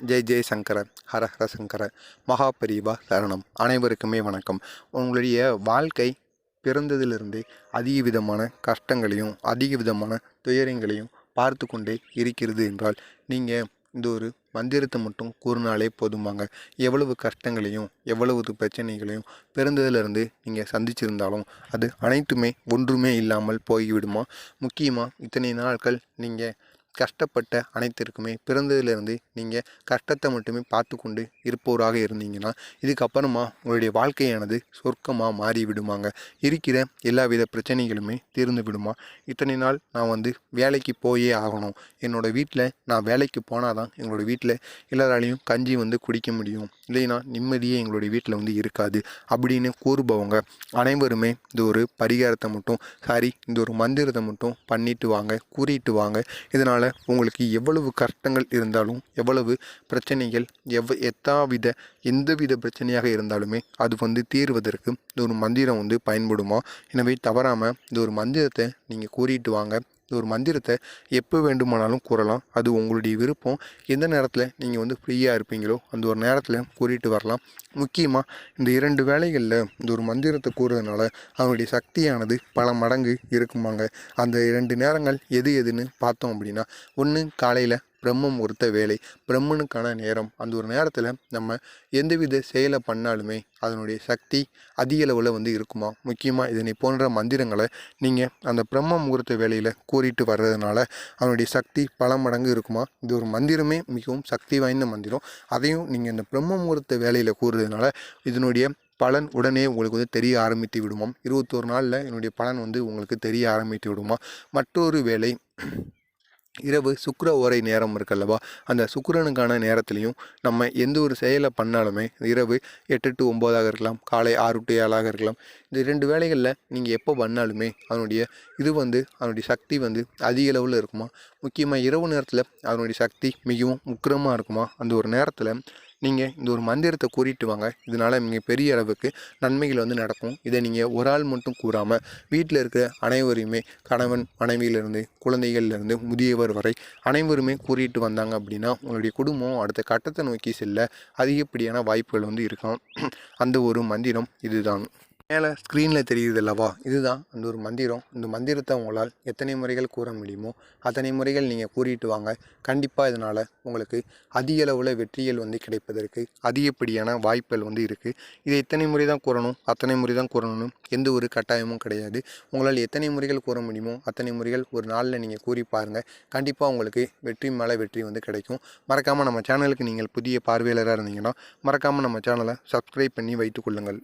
ஜெய் ஜெய் சங்கர, ஹர ஹர சங்கர, மகாபரிவா சரணம். அனைவருக்குமே வணக்கம். உங்களுடைய வாழ்க்கை பிறந்ததிலிருந்து அதிக விதமான கஷ்டங்களையும் அதிக விதமான துயரங்களையும் பார்த்து கொண்டே இருக்கிறது என்றால் நீங்கள் இந்த ஒரு மந்திரத்தை மட்டும் கூறினாலே போதுமாங்க. எவ்வளவு கஷ்டங்களையும் எவ்வளவு பிரச்சனைகளையும் பிறந்ததிலிருந்து நீங்கள் சந்திச்சிருந்தாலும் அது அனைத்துமே ஒன்றுமே இல்லாமல் போய்விடுமா. முக்கியமாக இத்தனை நாட்கள் நீங்கள் கஷ்டப்பட்ட அனைத்திற்குமே பிறந்ததிலிருந்து நீங்கள் கஷ்டத்தை மட்டுமே பார்த்து கொண்டு இருப்பவராக இருந்தீங்கன்னா இதுக்கப்புறமா உங்களுடைய வாழ்க்கையானது சொர்க்கமாக மாறி விடுமாங்க. இருக்கிற எல்லா வித பிரச்சனைகளுமே தீர்ந்து விடுமா. இத்தனை நாள் நான் வேலைக்கு போயே ஆகணும், என்னோடய வீட்டில் நான் வேலைக்கு போனால் தான் எங்களோட வீட்டில் எல்லாராலையும் கஞ்சி குடிக்க முடியும், இல்லைன்னா நிம்மதியே எங்களுடைய வீட்டில் இருக்காது அப்படின்னு கூறுபவங்க அனைவருமே இந்த ஒரு பரிகாரத்தை மட்டும் இந்த ஒரு மந்திரத்தை மட்டும் பண்ணிட்டு வாங்க, கூறிட்டு வாங்க. இதனால் உங்களுக்கு எவ்வளவு கஷ்டங்கள் இருந்தாலும் எவ்வளவு பிரச்சனைகள் எந்தவித பிரச்சனையாக இருந்தாலுமே அது தீர்வதற்கு இந்த ஒரு மந்திரம் பயன்படுமா. எனவே தவறாமல் இந்த ஒரு மந்திரத்தை நீங்கள் கூறிட்டு வாங்க. இந்த ஒரு மந்திரத்தை எப்போ வேண்டுமானாலும் கூறலாம், அது உங்களுடைய விருப்பம். எந்த நேரத்தில் நீங்கள் ஃப்ரீயாக இருப்பீங்களோ அந்த ஒரு நேரத்தில் கூறிட்டு வரலாம். முக்கியமாக இந்த 2 வேளைகளில் இந்த ஒரு மந்திரத்தை கூறுறதுனால அவங்களுடைய சக்தியானது பல மடங்கு இருக்குமாங்க. அந்த 2 நேரங்கள் எதுன்னு பார்த்தோம் அப்படின்னா, ஒன்று காலையில் பிரம்ம முகூர்த்த வேலை, பிரம்மனுக்கான நேரம். அந்த ஒரு நேரத்தில் நம்ம எந்தவித செயலை பண்ணாலுமே அதனுடைய சக்தி அதிக அளவில் இருக்குமா. முக்கியமாக இதனை போன்ற மந்திரங்களை நீங்கள் அந்த பிரம்ம முகூர்த்த வேலையில் கூறிட்டு வர்றதுனால அதனுடைய சக்தி பல மடங்கு இருக்குமா. இது ஒரு மந்திரமே மிகவும் சக்தி வாய்ந்த மந்திரம். அதையும் நீங்கள் இந்த பிரம்ம முகூர்த்த வேலையில் கூறுறதுனால இதனுடைய பலன் உடனே உங்களுக்கு தெரிய ஆரம்பித்து விடுமாம். 21 நாளில் என்னுடைய பலன் உங்களுக்கு தெரிய ஆரம்பித்து விடுமா. மற்றொரு வேலை இரவு சுக்கிர ஓரை நேரம் இருக்குல்லவா, அந்த சுக்கிரனுக்கான நேரத்துலையும் நம்ம எந்த ஒரு செயலை பண்ணாலுமே இரவு 8 to 9 இருக்கலாம், காலை 6 to 7 இருக்கலாம். இந்த 2 வேளைகளில் நீங்கள் எப்போ பண்ணாலுமே அதனுடைய அதனுடைய சக்தி அதிக அளவில் இருக்குமா. முக்கியமாக இரவு நேரத்தில் அதனுடைய சக்தி மிகவும் உக்கிரமாக இருக்குமா. அந்த ஒரு நேரத்தில் நீங்கள் இந்த ஒரு மந்திரத்தை கூறிட்டு வாங்க. இதனால் நீங்கள் பெரிய அளவுக்கு நன்மைகள் நடக்கும். இதை நீங்கள் ஒரு ஆள் மட்டும் கூறாமல் வீட்டில் இருக்கிற அனைவரையுமே, கணவன் மனைவியிலிருந்து குழந்தைகள்லேருந்து முதியவர் வரை அனைவருமே கூறிட்டு வந்தாங்க அப்படின்னா உங்களுடைய குடும்பம் அடுத்த கட்டத்தை நோக்கி செல்ல அதிகப்படியான வாய்ப்புகள் இருக்கலாம். அந்த ஒரு மந்திரம் இதுதான். மேலே ஸ்க்ரீனில் தெரியுது அல்லவா, இதுதான் அந்த ஒரு மந்திரம். இந்த மந்திரத்தை உங்களால் எத்தனை முறைகள் கூற முடியுமோ அத்தனை முறைகள் நீங்கள் கூறிட்டு வாங்க. கண்டிப்பாக இதனால் உங்களுக்கு அதிக அளவில் வெற்றிகள் கிடைப்பதற்கு அதிகப்படியான வாய்ப்புகள் இருக்குது. இதை எத்தனை முறை தான் கூறணும், அத்தனை முறை தான் கூறணும்னு எந்த ஒரு கட்டாயமும் கிடையாது. உங்களால் எத்தனை முறைகள் கூற முடியுமோ அத்தனை முறைகள் ஒரு நாளில் நீங்கள் கூறி பாருங்கள். கண்டிப்பாக உங்களுக்கு வெற்றி மேலே வெற்றி கிடைக்கும். மறக்காமல் நம்ம சேனலுக்கு நீங்கள் புதிய பார்வையாளராக இருந்தீங்கன்னா மறக்காமல் நம்ம சேனலை சப்ஸ்கிரைப் பண்ணி வைத்துக் கொள்ளுங்கள்.